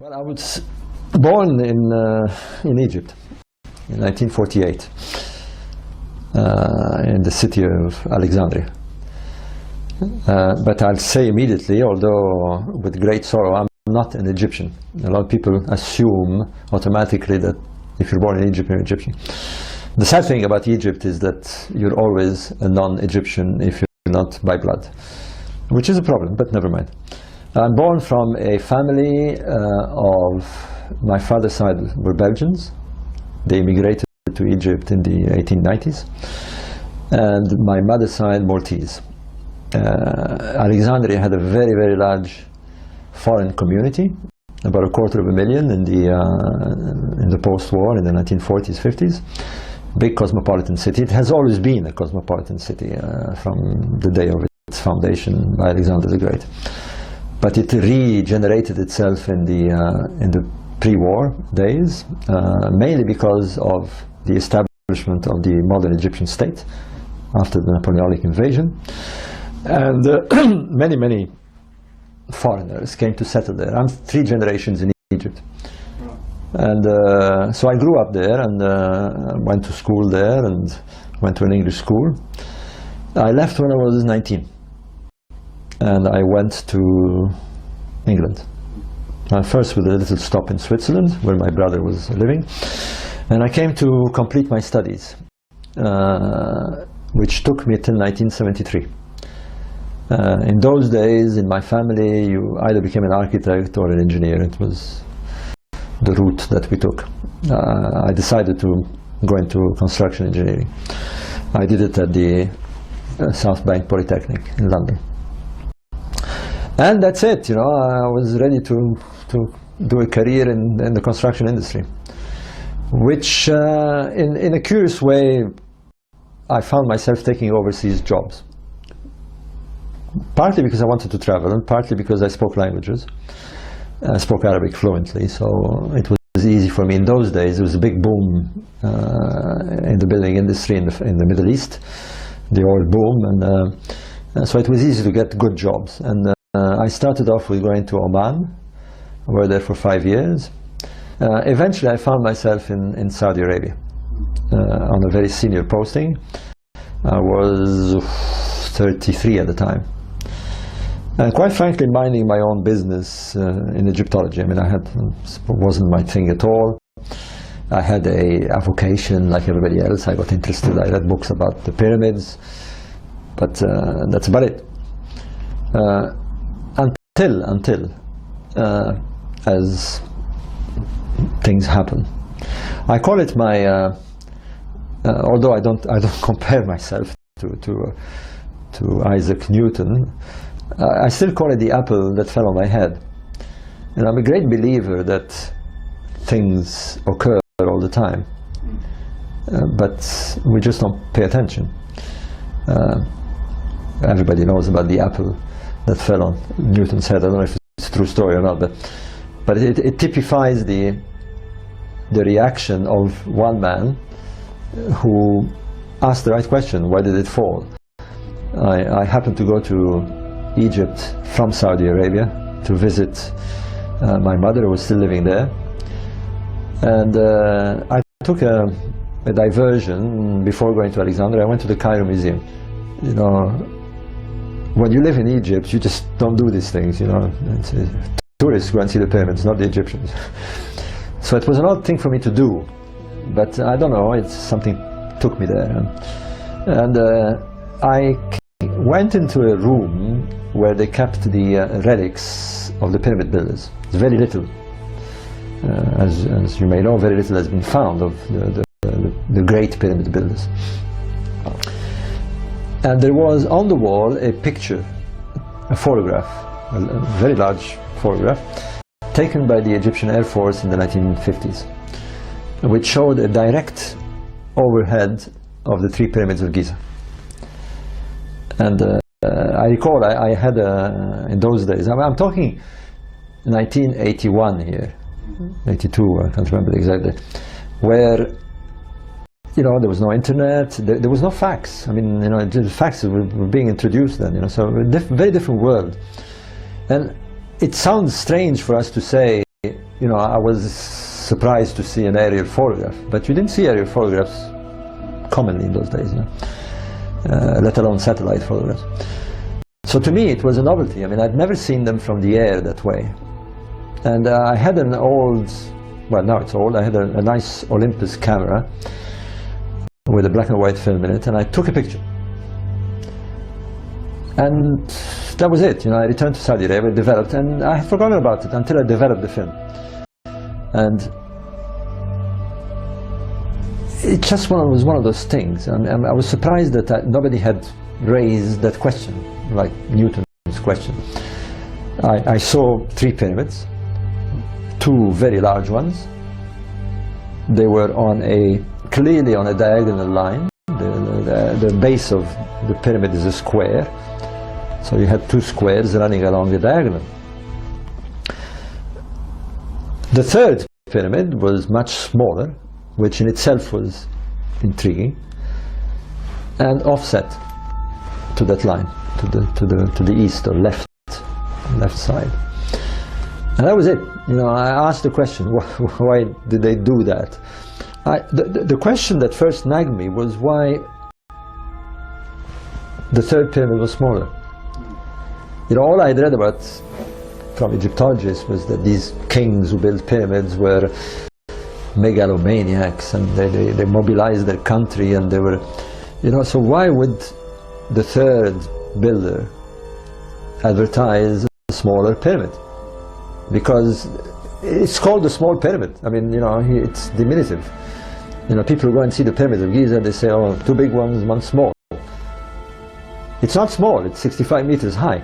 Well, I was born in Egypt in 1948 in the city of Alexandria. But I'll say immediately, although with great sorrow, I'm not an Egyptian. A lot of people assume automatically that if you're born in Egypt, you're Egyptian. The sad thing about Egypt is that you're always a non-Egyptian if you're not by blood, which is a problem, but never mind. I'm born from a family of my father's side were Belgians. They immigrated to Egypt in the 1890s. And my mother's side, Maltese. Alexandria had a very, very large foreign community, about 250,000 in the post-war, in the 1940s, 50s. Big cosmopolitan city. It has always been a cosmopolitan city from the day of its foundation by Alexander the Great. But it regenerated itself in the pre-war days, mainly because of the establishment of the modern Egyptian state after the Napoleonic invasion. And many, many foreigners came to settle there. I'm 3 generations in Egypt. And so I grew up there and went to school there and went to an English school. I left when I was 19. And I went to England. First with a little stop in Switzerland, where my brother was living. And I came to complete my studies, which took me till 1973. In those days, in my family, you either became an architect or an engineer. It was the route that we took. I decided to go into construction engineering. I did it at the South Bank Polytechnic in London. And that's it, you know, I was ready to do a career in the construction industry, which in a curious way, I found myself taking overseas jobs. Partly because I wanted to travel, and partly because I spoke languages. I spoke Arabic fluently, so it was easy for me. In those days, there was a big boom in the building industry in the Middle East, the oil boom, and so it was easy to get good jobs. And I started off with going to Oman. I was there for 5 years. Eventually, I found myself in Saudi Arabia on a very senior posting. I was 33 at the time. And quite frankly, minding my own business in Egyptology. I mean, it wasn't my thing at all. I had a vocation like everybody else. I got interested. I read books about the pyramids, but that's about it. Until as things happen. I call it my, although I don't compare myself to Isaac Newton, I still call it the apple that fell on my head. And I'm a great believer that things occur all the time, but we just don't pay attention. Everybody knows about the apple that fell on Newton's head. I don't know if it's a true story or not, but it typifies the reaction of one man who asked the right question: why did it fall? I happened to go to Egypt from Saudi Arabia to visit my mother, who was still living there, and I took a diversion before going to Alexandria. I went to the Cairo Museum. You know, when you live in Egypt, you just don't do these things, you know. Tourists go and see the pyramids, not the Egyptians. So it was an odd thing for me to do, but I don't know, it's something took me there. And I went into a room where they kept the relics of the pyramid builders. It's very little. As you may know, very little has been found of the great pyramid builders. And there was on the wall a picture, a photograph, a very large photograph, taken by the Egyptian Air Force in the 1950s, which showed a direct overhead of the 3 pyramids of Giza. And I recall I had, in those days, I'm talking 1981 here, 82, I can't remember exactly, where, you know, there was no internet, there was no fax. I mean, you know, faxes were being introduced then, you know, so a very different world. And it sounds strange for us to say you know, I was surprised to see an aerial photograph, but you didn't see aerial photographs commonly in those days, you know, let alone satellite photographs. So to me it was a novelty. I mean, I'd never seen them from the air that way. And I had an old, well, now it's old, I had a nice Olympus camera with a black and white film in it, and I took a picture. And that was it, you know. I returned to Saudi Arabia, developed, and I had forgotten about it until I developed the film. And it just was one of those things. And I was surprised that nobody had raised that question, like Newton's question. I saw 3 pyramids, 2 very large ones. They were clearly on a diagonal line. The base of the pyramid is a square. So you had 2 squares running along the diagonal. The 3rd pyramid was much smaller, which in itself was intriguing, and offset to that line, to the east or left side. And that was it. You know, I asked the question, why did they do that? The question that first nagged me was why the 3rd pyramid was smaller. You know, all I'd read about from Egyptologists was that these kings who built pyramids were megalomaniacs, and they mobilized their country, and they were, you know, so why would the 3rd builder advertise a smaller pyramid? Because it's called a small pyramid. I mean, you know, it's diminutive. You know, people who go and see the pyramids of Giza, they say, oh, 2 big ones, 1 small. It's not small, it's 65 meters high.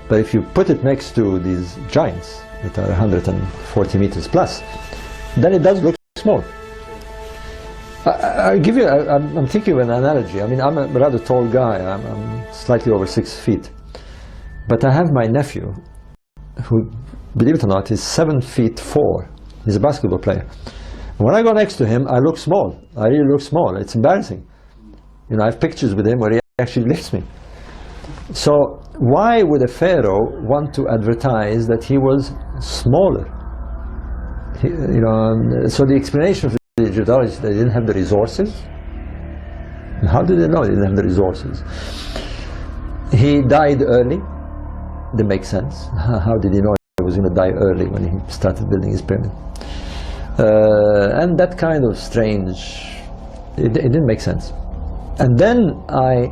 But if you put it next to these giants that are 140 meters plus, then it does look small. I'll give you, I'm thinking of an analogy. I mean, I'm a rather tall guy. I'm slightly over 6 feet. But I have my nephew, who, believe it or not, is 7 feet 4. He's a basketball player. When I go next to him, I look small. I really look small. It's embarrassing. You know, I have pictures with him where he actually lifts me. So why would a pharaoh want to advertise that he was smaller? You know, so the explanation for the Egyptologists, they didn't have the resources. And how did they know they didn't have the resources? He died early. That makes sense. How did he know he was going to die early when he started building his pyramid? And that kind of strange, it didn't make sense. And then I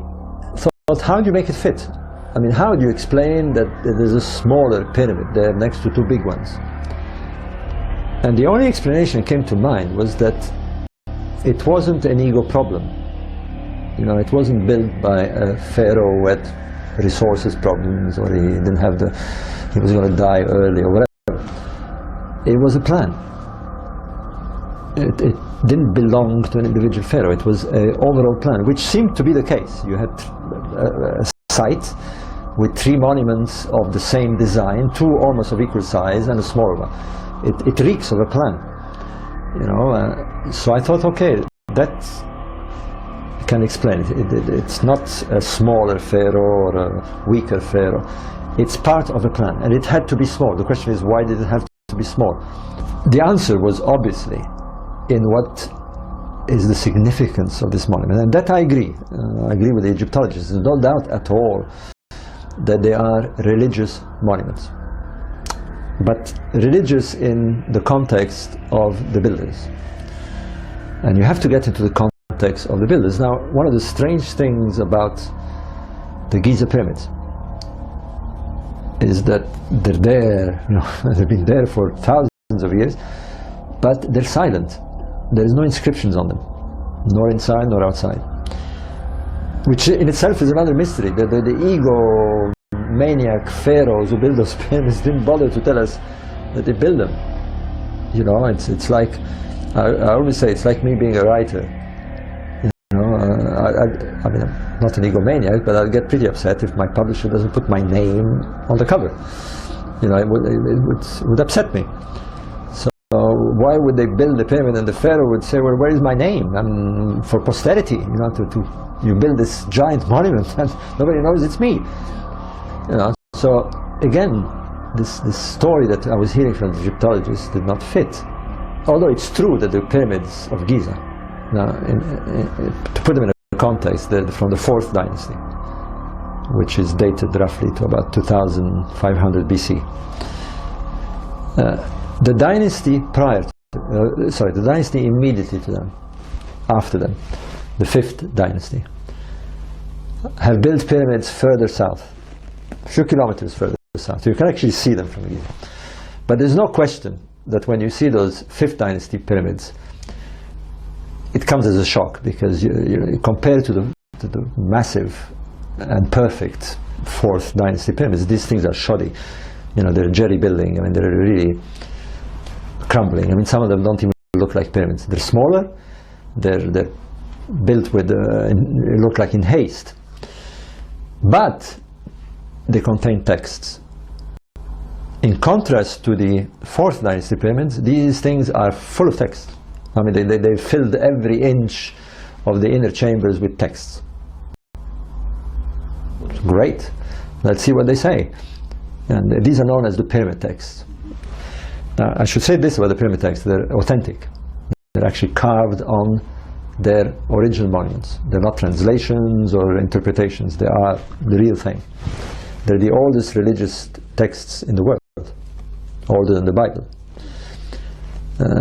thought, how do you make it fit? I mean, how do you explain that there's a smaller pyramid there next to 2 big ones? And the only explanation that came to mind was that it wasn't an ego problem. You know, it wasn't built by a pharaoh who had resources problems, or he was going to die early or whatever. It was a plan. It didn't belong to an individual pharaoh. It was an overall plan, which seemed to be the case. You had a site with 3 monuments of the same design, 2 almost of equal size and a smaller one. It reeks of a plan, you know. So I thought, okay, that can explain it. It's not a smaller pharaoh or a weaker pharaoh. It's part of a plan, and it had to be small. The question is, why did it have to be small? The answer was obviously in what is the significance of this monument, and that I agree. I agree with the Egyptologists. There's no doubt at all that they are religious monuments, but religious in the context of the builders. And you have to get into the context of the builders. Now, one of the strange things about the Giza pyramids is that they're there, you know, they've been there for thousands of years, but they're silent. There is no inscriptions on them, nor inside nor outside, which in itself is another mystery. The ego-maniac pharaohs who built those pyramids didn't bother to tell us that they built them. You know, it's like, I always say, it's like me being a writer. You know, I mean, I'm not an egomaniac, but I'll get pretty upset if my publisher doesn't put my name on the cover. You know, it would upset me. Why would they build the pyramid, and the pharaoh would say, well, where is my name? For posterity, you know, you build this giant monument and nobody knows it's me. You know, so again, this story that I was hearing from the Egyptologists did not fit. Although it's true that the pyramids of Giza, now, to put them in a context, they're from the 4th dynasty, which is dated roughly to about 2500 BC. The dynasty prior to, the dynasty immediately to them, after them, the 5th dynasty, have built pyramids further south, a few kilometers further south. You can actually see them from Giza. But there's no question that when you see those 5th dynasty pyramids, it comes as a shock, because you compared to the massive and perfect 4th dynasty pyramids, these things are shoddy. You know, they're jerry building. I mean, they're really crumbling. I mean, some of them don't even look like pyramids. They're smaller. They're built with look like in haste, but they contain texts. In contrast to the 4th dynasty pyramids, these things are full of text. I mean, they filled every inch of the inner chambers with texts. Great. Let's see what they say. And these are known as the pyramid texts. Now, I should say this about the pyramid texts: they're authentic. They're actually carved on their original monuments. They're not translations or interpretations. They are the real thing. They're the oldest religious texts in the world, older than the Bible.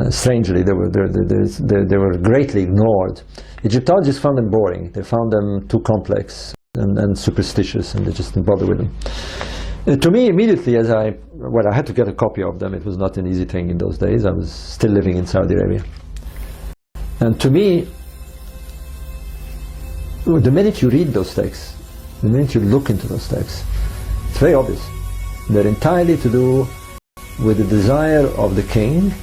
Strangely, they were greatly ignored. Egyptologists found them boring. They found them too complex and superstitious, and they just didn't bother with them. To me, immediately, I had to get a copy of them. It was not an easy thing in those days. I was still living in Saudi Arabia. And to me, the minute you read those texts, the minute you look into those texts, it's very obvious. They're entirely to do with the desire of the king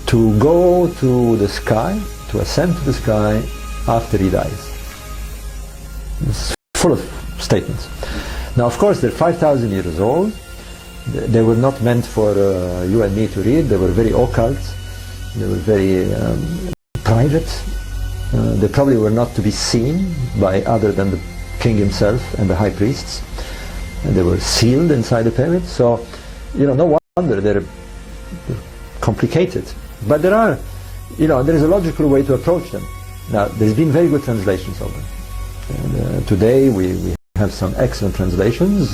to go to the sky, to ascend to the sky after he dies. It's full of statements. Now, of course, they're 5,000 years old. They were not meant for you and me to read. They were very occult. They were very private. They probably were not to be seen by other than the king himself and the high priests. And they were sealed inside the pyramid. So, you know, no wonder they're complicated. But there are, you know, there is a logical way to approach them. Now, there's been very good translations of them. And, today we have some excellent translations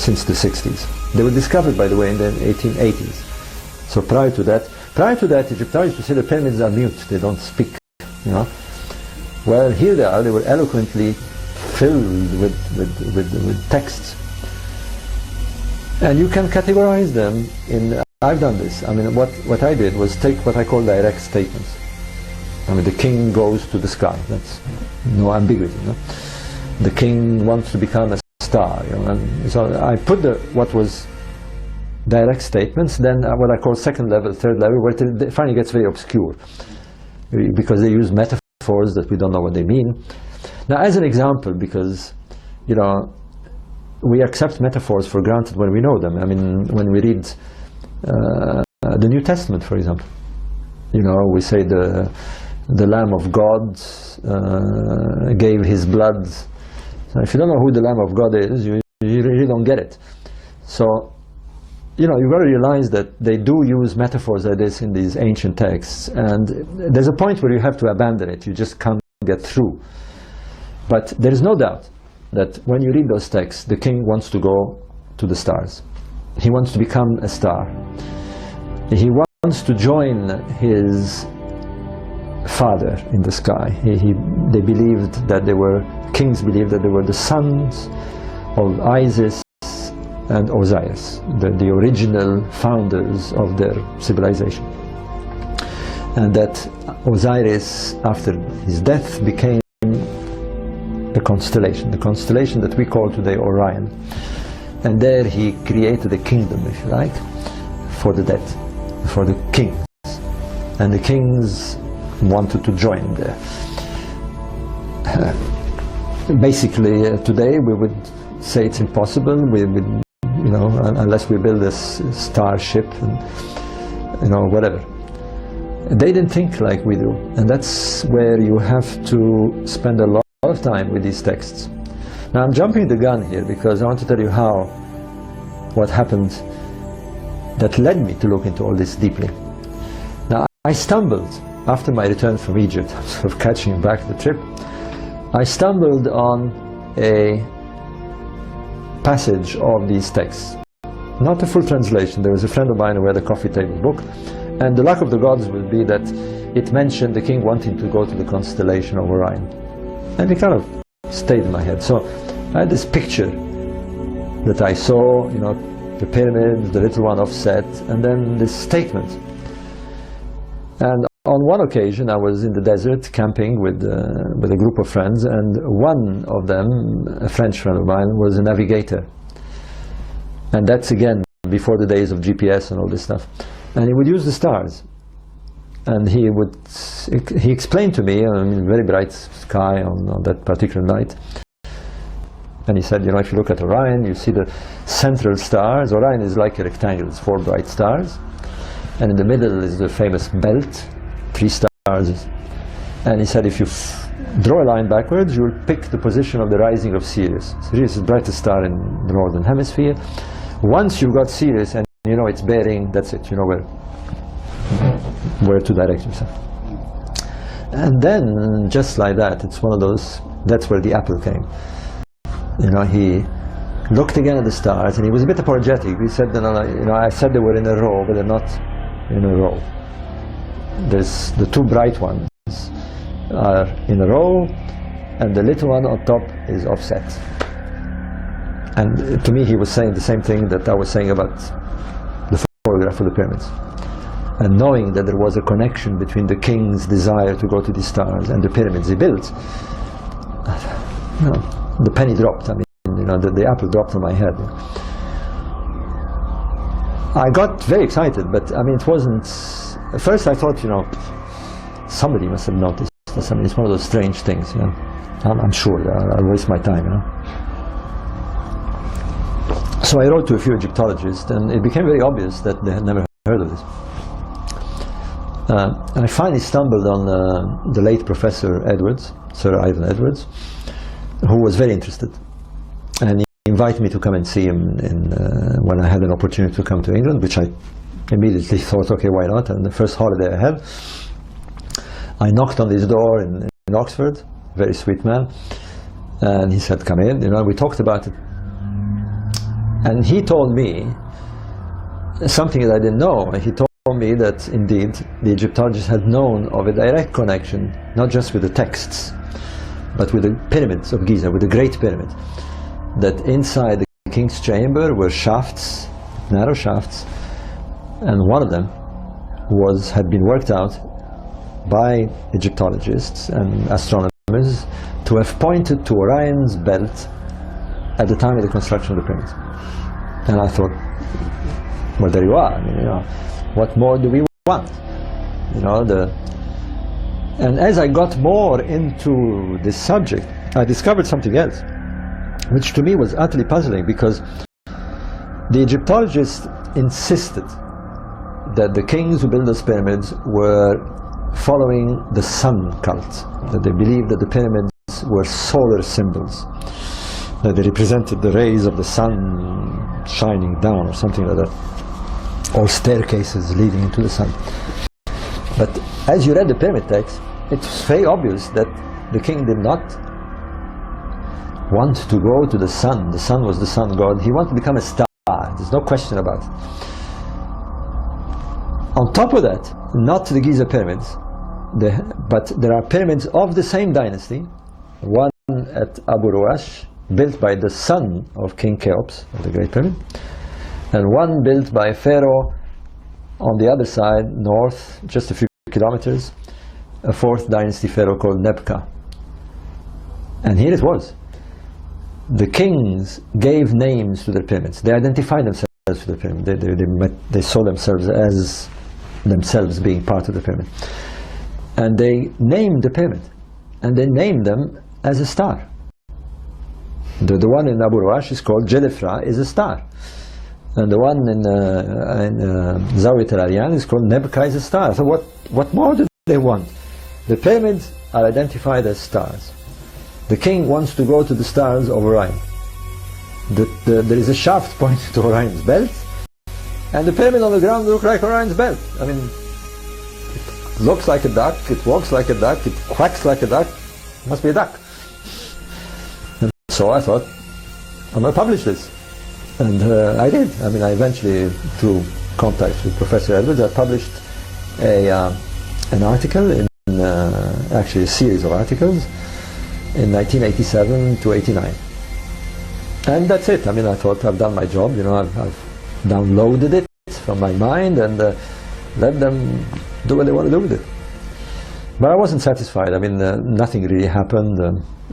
since the 60s. They were discovered, by the way, in the 1880s. So prior to that, Egyptologists would say the pyramids are mute, they don't speak, you know. Well, here they are, they were eloquently filled with texts. And you can categorize them in, I've done this. I mean, what I did was take what I call direct statements. I mean, the king goes to the sky, that's no ambiguity, no? The king wants to become a star, you know, and so I put what was direct statements, then what I call second level, third level, where it finally gets very obscure, because they use metaphors that we don't know what they mean. Now, as an example, because, you know, we accept metaphors for granted when we know them. I mean, when we read the New Testament, for example, you know, we say the Lamb of God gave his blood. So if you don't know who the Lamb of God is, you really don't get it. So, you know, you've got to realize that they do use metaphors like this in these ancient texts, and there's a point where you have to abandon it. You just can't get through. But there is no doubt that when you read those texts, the king wants to go to the stars. He wants to become a star. He wants to join his father in the sky. They believed that kings believed that they were the sons of Isis and Osiris, the original founders of their civilization. And that Osiris, after his death, became the constellation that we call today Orion. And there he created a kingdom, if you like, for the dead, for the kings. And the kings wanted to join there. Basically, today we would say it's impossible. You know, unless we build this starship and, you know, whatever. They didn't think like we do, and that's where you have to spend a lot of time with these texts. Now, I'm jumping the gun here because I want to tell you how what happened that led me to look into all this deeply. Now, I stumbled, after my return from Egypt, sort of catching back the trip, I stumbled on a passage of these texts. Not a full translation. There was a friend of mine who had a coffee table book, and the luck of the gods would be that it mentioned the king wanting to go to the constellation of Orion. And it kind of stayed in my head. So I had this picture that I saw, you know, the pyramid, the little one offset, and then this statement. And on one occasion I was in the desert camping with a group of friends, and one of them, a French friend of mine, was a navigator. And that's again before the days of GPS and all this stuff. And he would use the stars. And he explained to me, I mean, very bright sky on that particular night. And he said, you know, if you look at Orion, you see the central stars. Orion is like a rectangle, it's 4 bright stars. And in the middle is the famous belt, 3 stars. And he said, if you draw a line backwards, you will pick the position of the rising of Sirius. Sirius is the brightest star in the northern hemisphere. Once you've got Sirius and you know its bearing, that's it, you know where to direct yourself. And then, just like that, it's one of those, that's where the apple came. You know, he looked again at the stars, and he was a bit apologetic. He said, no, you know, I said they were in a row, but they're not in a row. There's the 2 bright ones are in a row, and the little one on top is offset. And to me, he was saying the same thing that I was saying about the photograph of the pyramids. And knowing that there was a connection between the king's desire to go to the stars and the pyramids he built, you know, the penny dropped. I mean, you know, the apple dropped on my head. I got very excited, but I mean, it wasn't. At first, I thought, you know, somebody must have noticed this. I mean, it's one of those strange things. You know, I'm sure I'll waste my time. You know. So I wrote to a few Egyptologists, and it became very obvious that they had never heard of this. And I finally stumbled on the late Professor Edwards, Sir Ivan Edwards, who was very interested. And he invited me to come and see him when I had an opportunity to come to England, which I immediately thought, okay, why not? And the first holiday I had, I knocked on his door in Oxford, very sweet man, and he said, come in. You know, we talked about it. And he told me something that I didn't know. He told me that indeed the Egyptologists had known of a direct connection, not just with the texts, but with the pyramids of Giza, with the Great Pyramid. That inside the king's chamber were shafts, narrow shafts, and one of them had been worked out by Egyptologists and astronomers to have pointed to Orion's belt at the time of the construction of the pyramids. And I thought, well, there you are. I mean, you know, what more do we want? You know, and as I got more into this subject, I discovered something else, which to me was utterly puzzling, because the Egyptologists insisted that the kings who built those pyramids were following the sun cult, that they believed that the pyramids were solar symbols, that they represented the rays of the sun shining down or something like that, or staircases leading into the sun. But as you read the pyramid text, it's very obvious that the king did not want to go to the sun. The sun was the sun god. He wanted to become a star. There's no question about it. On top of that, not the Giza pyramids, but there are pyramids of the same dynasty, one at Abu Ruash, built by the son of King Cheops of the Great Pyramid, and one built by Pharaoh on the other side, north, just a few kilometers, a 4th dynasty pharaoh called Nebka. And here it was. The kings gave names to their pyramids. They identified themselves with the pyramid. They saw themselves as themselves being part of the pyramid. And they named the pyramid. And they named them as a star. The one in Abu Ruash is called Jedefra, is a star. And the one in Zawiyat al-Aryan is called Nebka, is a star. So what more do they want? The pyramids are identified as stars. The king wants to go to the stars of Orion. there is a shaft pointing to Orion's belt, and the pyramid on the ground looks like Orion's belt. I mean, it looks like a duck, it walks like a duck, it quacks like a duck. It must be a duck. And so I thought, I'm going to publish this. And I did. I mean, I eventually, through contacts with Professor Edwards, I published an article, actually a series of articles, in 1987 to 89. And that's it. I mean, I thought I've done my job, you know, I've downloaded it from my mind and let them do what they want to do with it. But I wasn't satisfied. I mean, nothing really happened.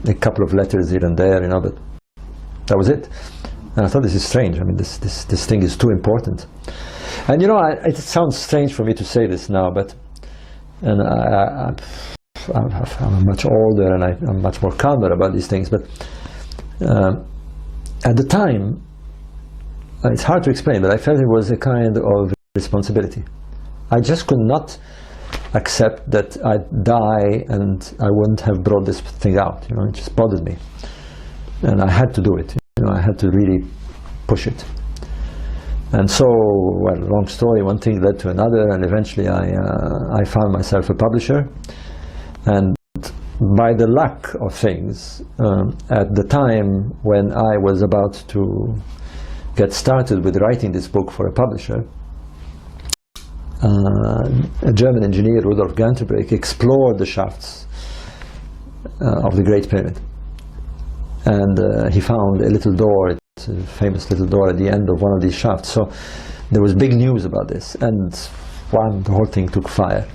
A couple of letters here and there, you know, but that was it. And I thought, this is strange. I mean, this thing is too important. And you know, it sounds strange for me to say this now, but and I'm much older and I'm much more calmer about these things. But at the time, it's hard to explain, but I felt it was a kind of responsibility. I just could not accept that I'd die and I wouldn't have brought this thing out. You know, it just bothered me, and I had to do it. You know, I had to really push it. And so, well, long story, one thing led to another, and eventually I found myself a publisher. And by the luck of things, at the time when I was about to get started with writing this book for a publisher, a German engineer, Rudolf Ganterbeck, explored the shafts of the Great Pyramid. And he found a little door, a famous little door at the end of one of these shafts. So there was big news about this, and the whole thing took fire.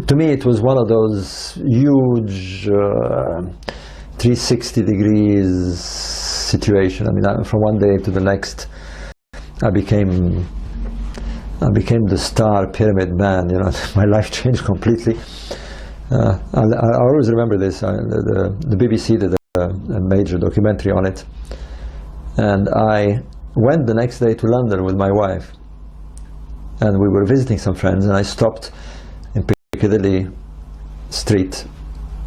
To me, it was one of those huge 360 degrees situation. I mean, from one day to the next, I became the star pyramid man. You know, my life changed completely. I always remember this. The BBC did a major documentary on it, and I went the next day to London with my wife, and we were visiting some friends, and I stopped in Piccadilly Street,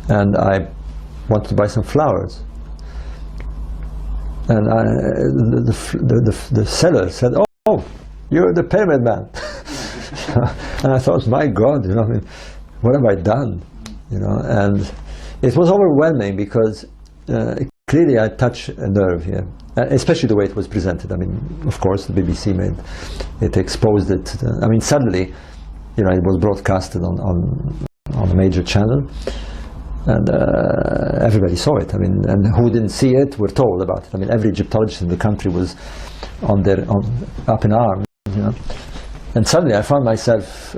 and I wanted to buy some flowers, and the seller said, "Oh, you're the pyramid man," and I thought, my God, you know, I mean, what have I done? You know, and it was overwhelming because clearly I touched a nerve here, especially the way it was presented. I mean, of course, the BBC exposed it. I mean, suddenly, you know, it was broadcasted on a major channel, and everybody saw it. I mean, and who didn't see it were told about it. I mean, every Egyptologist in the country was up in arms, you know. And suddenly I found myself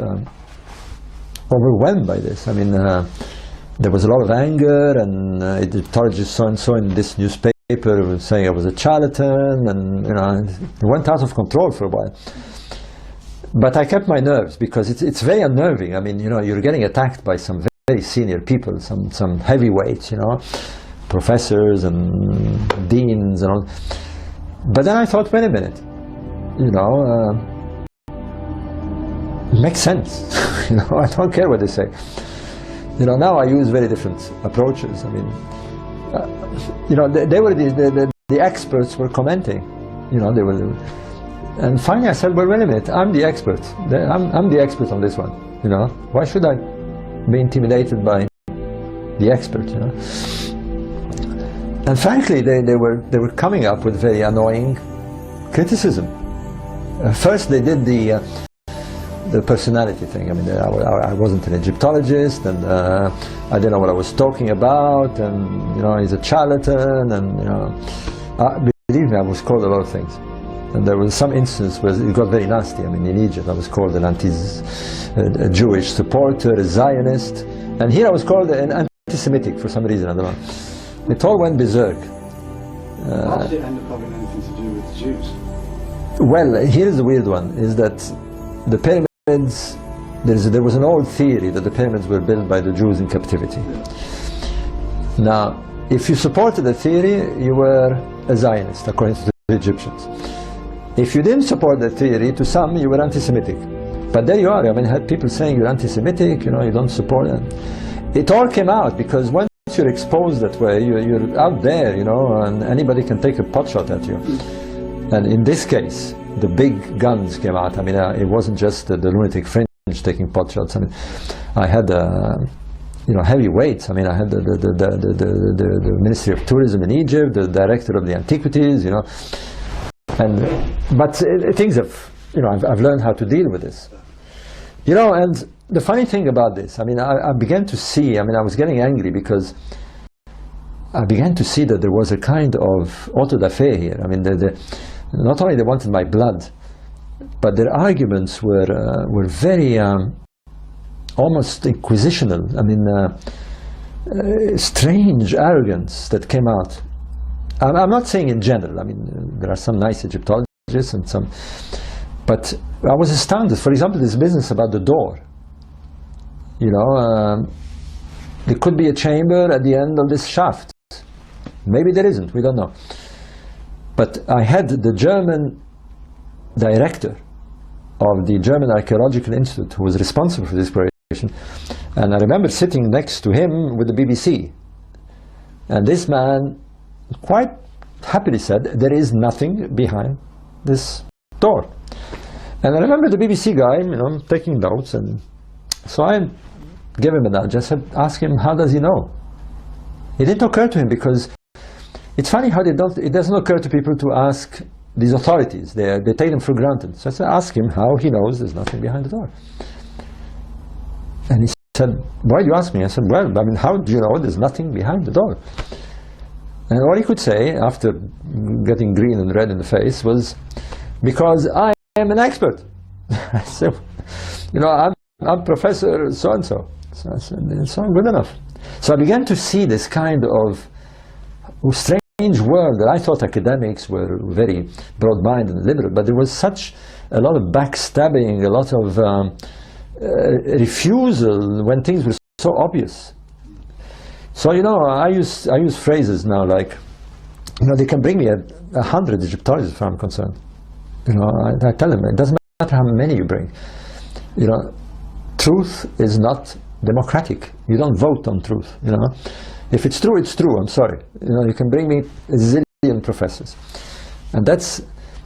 overwhelmed by this. I mean, there was a lot of anger, and Egyptologist so-and-so in this newspaper was saying I was a charlatan, and you know, it went out of control for a while. But I kept my nerves, because it's very unnerving. I mean, you know, you're getting attacked by some very senior people, some heavyweights, you know, professors and deans and all. But then I thought, wait a minute, you know, it makes sense. You know, I don't care what they say. You know, now I use very different approaches. I mean, you know, they were the experts were commenting. You know, they were, and finally I said, well, wait a minute, I'm the expert. I'm the expert on this one. You know, why should I be intimidated by the expert? You know, and frankly, they were coming up with very annoying criticism. First, they did the personality thing. I mean, I wasn't an Egyptologist, and I didn't know what I was talking about, and you know, he's a charlatan, and you know, believe me, I was called a lot of things. And there was some instance where it got very nasty. I mean, in Egypt, I was called a Jewish supporter, a Zionist, and here I was called an anti-Semitic for some reason. I don't know. It all went berserk. Why did it end up having anything to do with the Jews? Well, here's the weird one: is that the pyramids, there was an old theory that the pyramids were built by the Jews in captivity. Yeah. Now, if you supported the theory, you were a Zionist, according to the Egyptians. If you didn't support the theory, to some, you were anti-Semitic. But there you are. I mean, I had people saying you're anti-Semitic, you know, you don't support it. It all came out because once you're exposed that way, you're out there, you know, and anybody can take a pot shot at you. And in this case, the big guns came out. I mean, it wasn't just the lunatic fringe taking pot shots. I mean, I had, you know, heavy weights. I mean, I had the Ministry of Tourism in Egypt, the director of the antiquities, you know. But things have, you know, I've learned how to deal with this. You know, and the funny thing about this, I mean, I began to see, I mean, I was getting angry because I began to see that there was a kind of auto da fe here. I mean, not only they wanted my blood, but their arguments were very almost inquisitional. I mean, strange arrogance that came out. I'm not saying in general. I mean, there are some nice Egyptologists and some, but I was astounded. For example, this business about the door. You know, there could be a chamber at the end of this shaft. Maybe there isn't. We don't know. But I had the German director of the German Archaeological Institute who was responsible for this exploration, and I remember sitting next to him with the BBC, and this man quite happily said, there is nothing behind this door. And I remember the BBC guy, you know, taking notes, and so I gave him a nudge. I said, ask him, how does he know? It didn't occur to him, because it's funny how it doesn't occur to people to ask these authorities. They take them for granted. So I said, ask him how he knows there's nothing behind the door. And he said, why do you ask me? I said, well, I mean, how do you know there's nothing behind the door? And all he could say, after getting green and red in the face, was, because I am an expert. I said, you know, I'm Professor so-and-so. So I said, it's not good enough. So I began to see this kind of strange world that I thought academics were very broad-minded and liberal, but there was such a lot of backstabbing, a lot of refusal when things were so obvious. So, you know, I use phrases now like, you know, they can bring me 100 Egyptologists if I'm concerned. You know, I tell them, it doesn't matter how many you bring. You know, truth is not democratic. You don't vote on truth, you know. If it's true, it's true. I'm sorry. You know, you can bring me a zillion professors. And that's,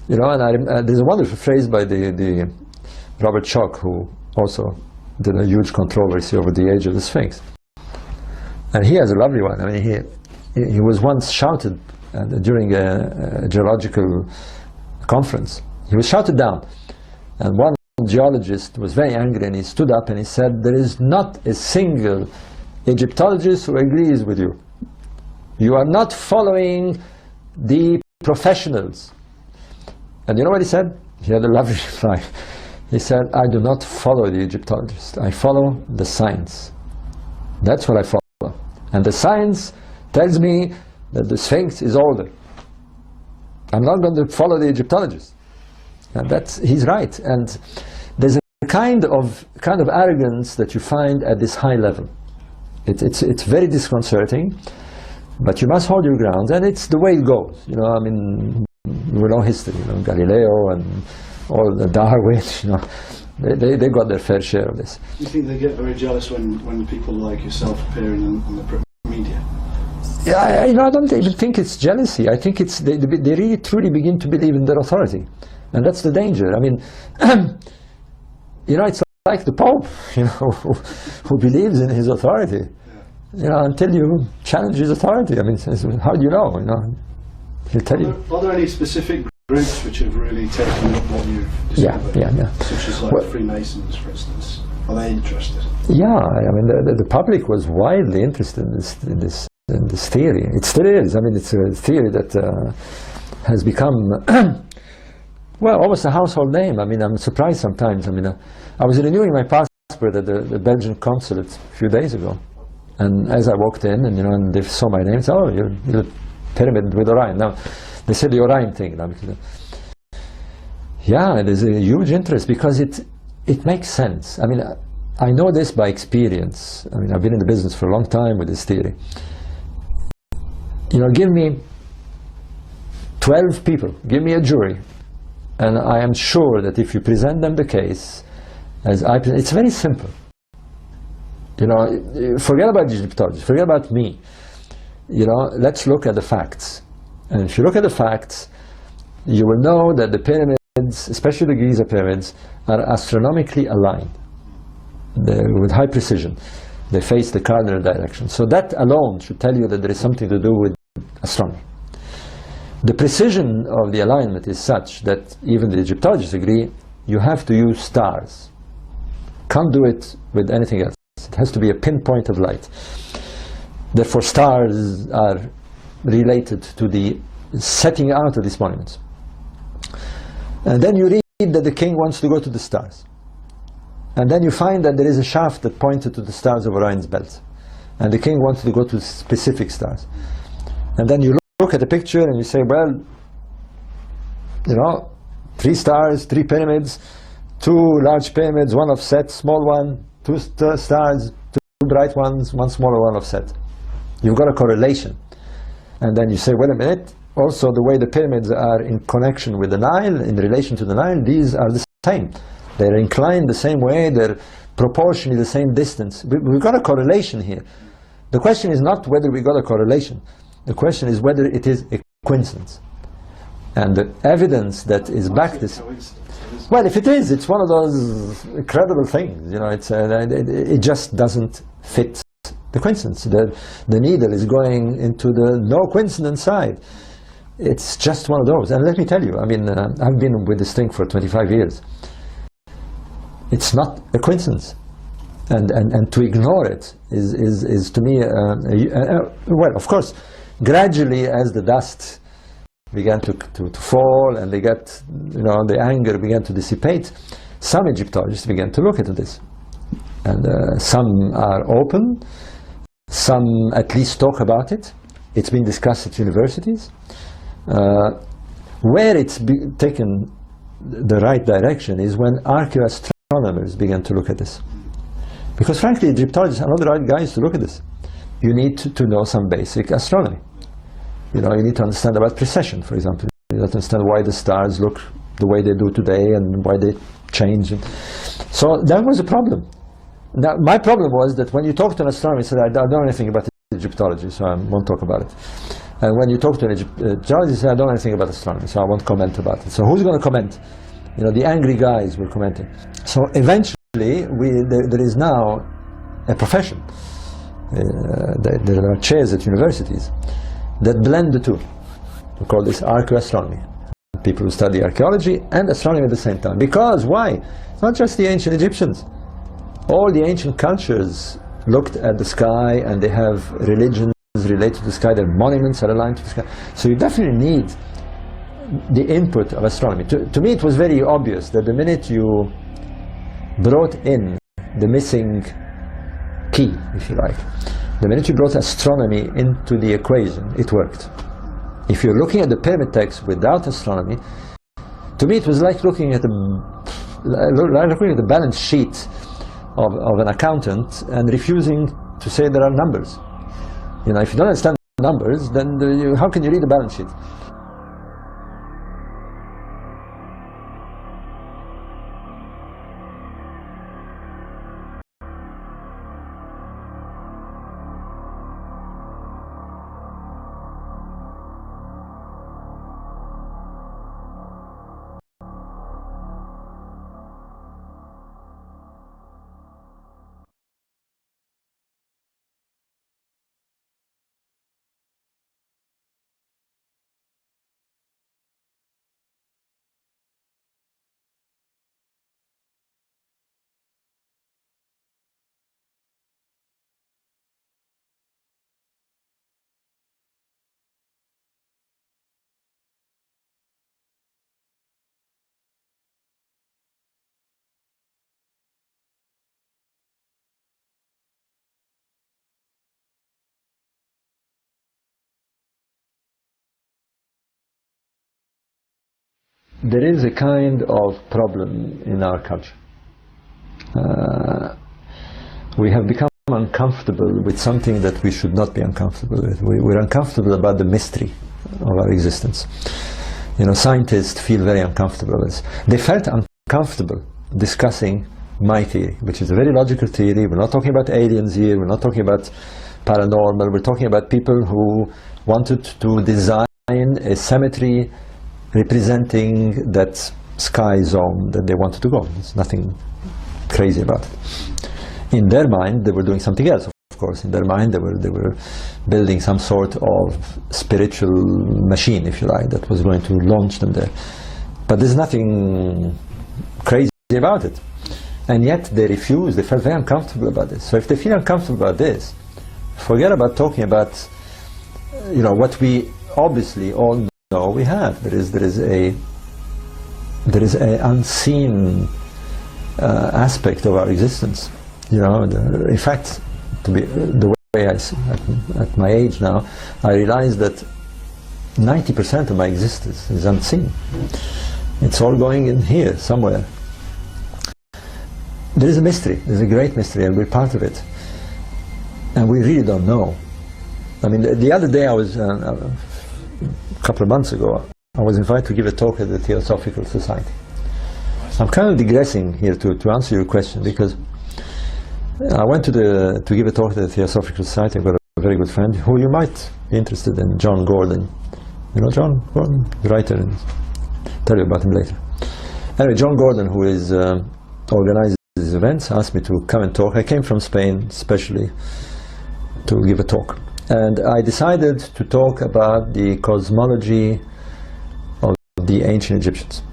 you know, and there's a wonderful phrase by the Robert Schoch, who also did a huge controversy over the age of the Sphinx. And he has a lovely one. I mean, he was once shouted during a geological conference. He was shouted down. And one geologist was very angry, and he stood up and he said, there is not a single Egyptologist who agrees with you. You are not following the professionals. And you know what he said? He had a lovely reply. He said, I do not follow the Egyptologists. I follow the science. That's what I follow. And the science tells me that the Sphinx is older. I'm not going to follow the Egyptologists. And he's right. And there's a kind of arrogance that you find at this high level. It's very disconcerting, but you must hold your ground, and it's the way it goes. You know, I mean, we know history. You know, Galileo and all the Darwin. You know, they got their fair share of this. Do you think they get very jealous when people like yourself appear in the media? Yeah, I don't even think it's jealousy. I think it's they really truly begin to believe in their authority, and that's the danger. I mean, you know, it's like the Pope, you know, who believes in his authority. Yeah. You know, until you challenge his authority. I mean, how do you know? You know, he'll tell you. Are there any specific groups which have really taken up what you've discovered? Yeah. Such as like Freemasons, for instance. Are they interested? Yeah, I mean, the public was widely interested in this theory. It still is. I mean, it's a theory that has become, well, almost a household name. I mean, I'm surprised sometimes. I mean, I was renewing my passport at the Belgian consulate a few days ago, and as I walked in, and you know, and they saw my name, said, "Oh, you're a pyramid with Orion." Now, they said the Orion thing now, because, yeah, there's a huge interest because it makes sense. I mean, I know this by experience. I mean, I've been in the business for a long time with this theory. You know, give me 12 people, give me a jury, and I am sure that if you present them the case, as I present, it's very simple. You know, forget about Egyptology, forget about me. You know, let's look at the facts. And if you look at the facts, you will know that the pyramids, especially the Giza pyramids, are astronomically aligned. They're with high precision. They face the cardinal direction. So that alone should tell you that there is something to do with astronomy. The precision of the alignment is such that even the Egyptologists agree you have to use stars. Can't do it with anything else. It has to be a pinpoint of light. Therefore, stars are related to the setting out of these monuments. And then you read that the king wants to go to the stars. And then you find that there is a shaft that pointed to the stars of Orion's belt. And the king wanted to go to specific stars. And then you look at the picture and you say, well, you know, 3 stars, 3 pyramids, 2 large pyramids, 1 offset, small one, 2 stars, 2 bright ones, 1 smaller one offset. You've got a correlation. And then you say, wait a minute, also the way the pyramids are in connection with the Nile, in relation to the Nile, these are the same. They're inclined the same way, they're proportionally the same distance. We've got a correlation here. The question is not whether we got a correlation. The question is whether it is a coincidence. And the evidence that is backed this. Well, if it is, it's one of those incredible things. You know, it just doesn't fit the coincidence. The needle is going into the no coincidence side. It's just one of those. And let me tell you, I mean, I've been with this thing for 25 years. It's not a coincidence. And to ignore it is to me, well, of course, gradually as the dust began to fall and they got, you know, the anger began to dissipate, some Egyptologists began to look into this. And some are open, some at least talk about it. It's been discussed at universities. Where it's taken the right direction is when archaeoastronomers began to look at this. Because frankly, Egyptologists are not the right guys to look at this. You need to know some basic astronomy. You know, you need to understand about precession, for example. You need to understand why the stars look the way they do today and why they change. So that was a problem. Now, my problem was that when you talk to an astronomer, he said, I don't know anything about Egyptology, so I won't talk about it. And when you talk to an Egyptologist, he said, I don't know anything about astronomy, so I won't comment about it. So who's going to comment? You know, the angry guys were commenting. So eventually, there is now a profession. There are chairs at universities that blend the two. We call this archaeoastronomy. People who study archaeology and astronomy at the same time. Because why? It's not just the ancient Egyptians. All the ancient cultures looked at the sky and they have religions related to the sky. Their monuments are aligned to the sky. So you definitely need the input of astronomy. To me, it was very obvious that the minute you brought in the missing key, if you like, the minute you brought astronomy into the equation, it worked. If you're looking at the pyramid text without astronomy, to me it was like looking at the balance sheet of an accountant and refusing to say there are numbers. You know, if you don't understand numbers, then how can you read a balance sheet? There is a kind of problem in our culture. We have become uncomfortable with something that we should not be uncomfortable with. We're uncomfortable about the mystery of our existence. You know, scientists feel very uncomfortable. They felt uncomfortable discussing my theory, which is a very logical theory. We're not talking about aliens here, we're not talking about paranormal, we're talking about people who wanted to design a cemetery representing that sky zone that they wanted to go. There's nothing crazy about it. In their mind, they were doing something else, of course. In their mind, they were building some sort of spiritual machine, if you like, that was going to launch them there. But there's nothing crazy about it. And yet they refused. They felt very uncomfortable about this. So if they feel uncomfortable about this, forget about talking about, you know, what we obviously all know we have. There is a unseen aspect of our existence. You know, in fact, the way at my age now, I realize that 90% of my existence is unseen. It's all going in here somewhere. There is a mystery. There's a great mystery, and we're part of it. And we really don't know. I mean, the other day I was, a couple of months ago, I was invited to give a talk at the Theosophical Society. I'm kind of digressing here to answer your question, because I went to give a talk at the Theosophical Society. I've got a very good friend who you might be interested in, John Gordon. You know John Gordon, the writer, and I'll tell you about him later. Anyway, John Gordon, who is organizes these events, asked me to come and talk. I came from Spain especially to give a talk. And I decided to talk about the cosmology of the ancient Egyptians.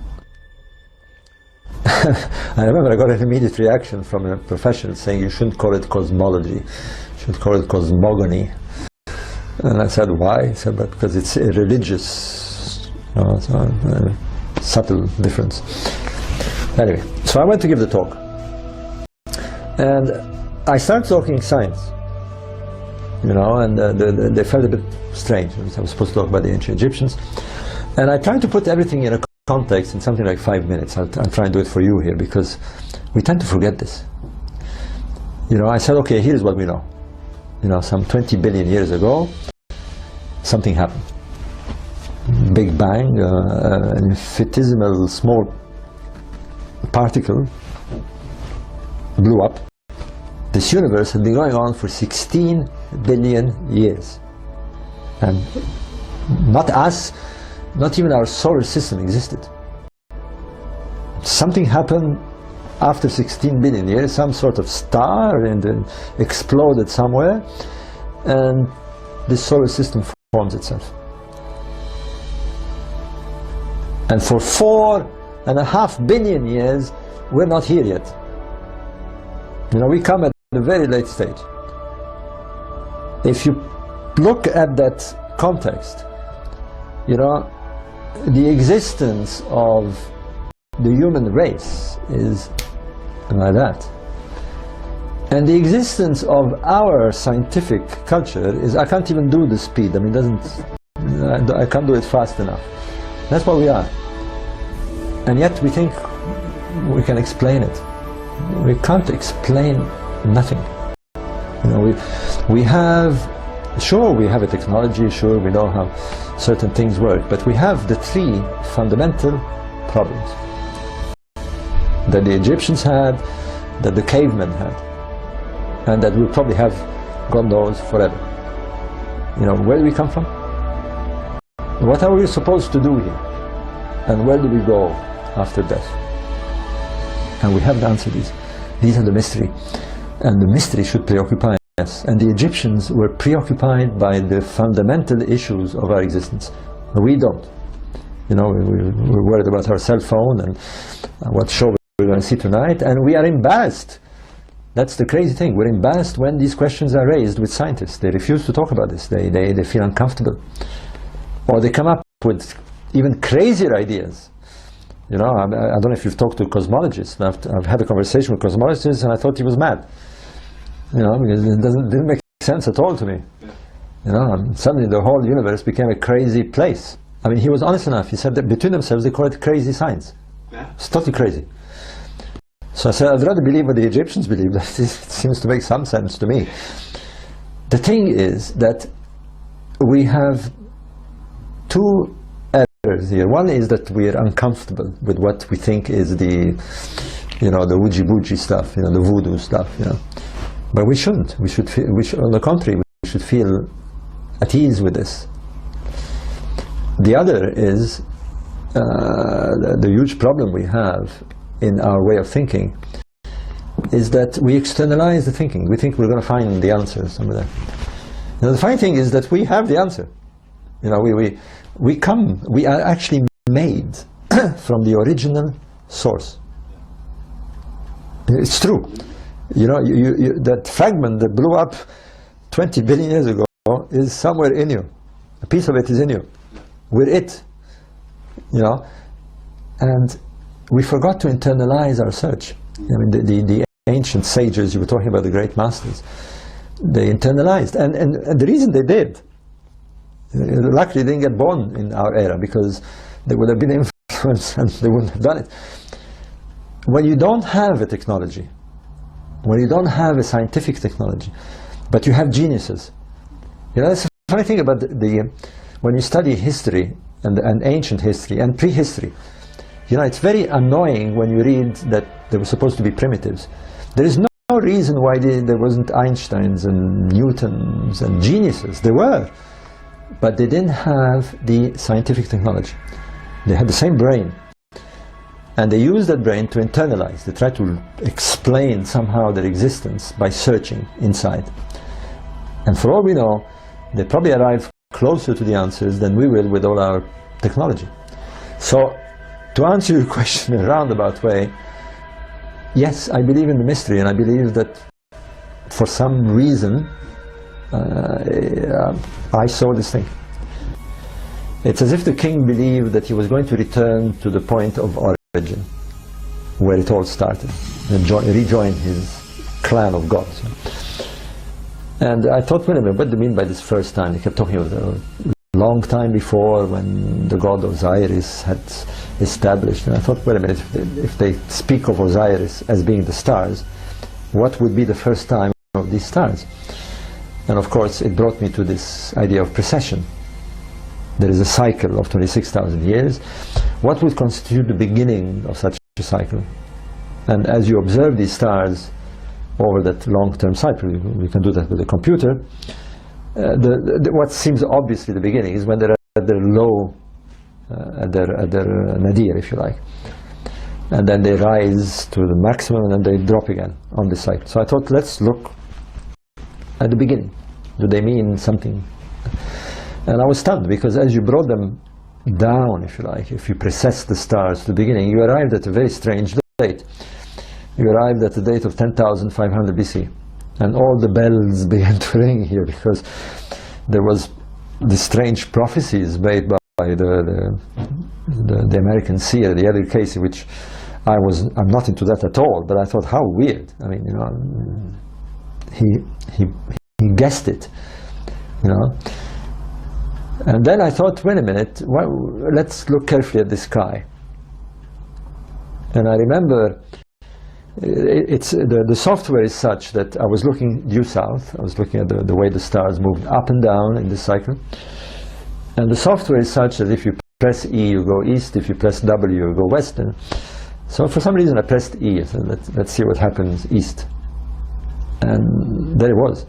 I remember I got an immediate reaction from a professional saying you shouldn't call it cosmology, you should call it cosmogony. And I said, why? He said, because it's a religious, subtle difference. Anyway, so I went to give the talk. And I started talking science, you know, and they felt a bit strange. I was supposed to talk about the ancient Egyptians. And I tried to put everything in a context in something like 5 minutes. I'll try and do it for you here, because we tend to forget this. You know, I said, okay, here's what we know. You know, some 20 billion years ago, something happened. Big Bang, an infinitesimal small particle blew up. This universe had been going on for 16 billion years. And not us, not even our solar system existed. Something happened after 16 billion years, some sort of star, and then exploded somewhere, and this solar system forms itself. And for 4.5 billion years, we're not here yet. You know, we come at a very late stage. If you look at that context, you know, the existence of the human race is like that. And the existence of our scientific culture is, I can't even do the speed. I mean, I can't do it fast enough. That's what we are. And yet we think we can explain it. We can't explain nothing. You know, we have, sure, we have a technology, sure, we know how certain things work, but we have the three fundamental problems that the Egyptians had, that the cavemen had, and that we'll probably have, God knows, forever. You know, where do we come from? What are we supposed to do here? And where do we go after death? And we haven't answered these. These are the mystery. And the mystery should preoccupy us. And the Egyptians were preoccupied by the fundamental issues of our existence. We don't. You know, we're worried about our cell phone and what show we're going to see tonight, and we are embarrassed. That's the crazy thing. We're embarrassed when these questions are raised with scientists. They refuse to talk about this. They feel uncomfortable. Or they come up with even crazier ideas. You know, I don't know if you've talked to cosmologists. I've had a conversation with cosmologists, and I thought he was mad. You know, because it didn't make sense at all to me. Yeah. You know, and suddenly the whole universe became a crazy place. I mean, he was honest enough. He said that between themselves they call it crazy science. Yeah. It's totally crazy. So I said, I'd rather believe what the Egyptians believe. It seems to make some sense to me. The thing is that we have two errors here. One is that we are uncomfortable with what we think is the you know, the wooji-booji stuff, you know, the voodoo stuff, you know. But we shouldn't. We should feel, on the contrary, we should feel at ease with this. The other is the huge problem we have in our way of thinking is that we externalize the thinking. We think we're going to find the answer somewhere. You know, the funny thing is that we have the answer. You know, we are actually made from the original source. It's true. You know, that fragment that blew up 20 billion years ago is somewhere in you. A piece of it is in you. We're it. You know, and we forgot to internalize our search. I mean, the ancient sages, you were talking about the great masters, they internalized, and the reason they did, luckily they didn't get born in our era, because they would have been influenced and they wouldn't have done it. When you don't have a technology, when you don't have a scientific technology, but you have geniuses, you know, that's the funny thing about when you study history and ancient history and prehistory, you know, it's very annoying when you read that they were supposed to be primitives. There is no reason why there wasn't Einsteins and Newtons and geniuses. There were, but they didn't have the scientific technology. They had the same brain, and they used that brain to internalize. They tried to explain somehow their existence by searching inside. And for all we know, they probably arrived closer to the answers than we will with all our technology. So, to answer your question in a roundabout way, yes, I believe in the mystery, and I believe that for some reason I saw this thing. It's as if the king believed that he was going to return to the point of origin, where it all started, and rejoin his clan of gods. And I thought, wait a minute, what do you mean by this first time? He kept talking about a long time before, when the god Osiris had established. And I thought, wait a minute, if they speak of Osiris as being the stars, what would be the first time of these stars? And of course, it brought me to this idea of precession. There is a cycle of 26,000 years. What would constitute the beginning of such a cycle? And as you observe these stars over that long-term cycle, we can do that with a computer, what seems obviously the beginning is when they're at their low, at their nadir, if you like. And then they rise to the maximum, and then they drop again on the cycle. So I thought, let's look at the beginning. Do they mean something? And I was stunned, because as you brought them down, if you like, if you precess the stars to the beginning, you arrived at a very strange date. You arrived at the date of 10,500 BC. And all the bells began to ring here, because there was the strange prophecies made by the American seer, the Edgar Casey, which I'm not into that at all, but I thought, how weird. I mean, you know, he guessed it, you know. And then I thought, wait a minute, let's look carefully at the sky. And I remember the software is such that I was looking due south. I was looking at the way the stars moved up and down in this cycle. And the software is such that if you press E, you go east. If you press W, you go west. And so for some reason I pressed E. I said, let's see what happens east. And there it was,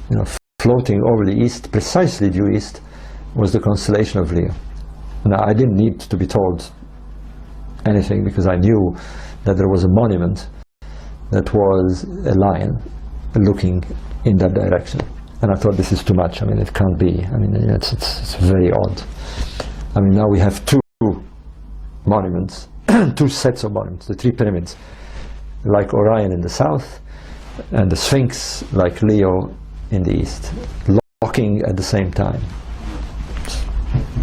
you know, floating over the east, precisely due east, was the constellation of Leo. Now, I didn't need to be told anything, because I knew that there was a monument that was a lion looking in that direction. And I thought, this is too much. I mean, it can't be. I mean, it's very odd. I mean, now we have two monuments, two sets of monuments, the three pyramids, like Orion in the south, and the Sphinx, like Leo, in the east, locking at the same time.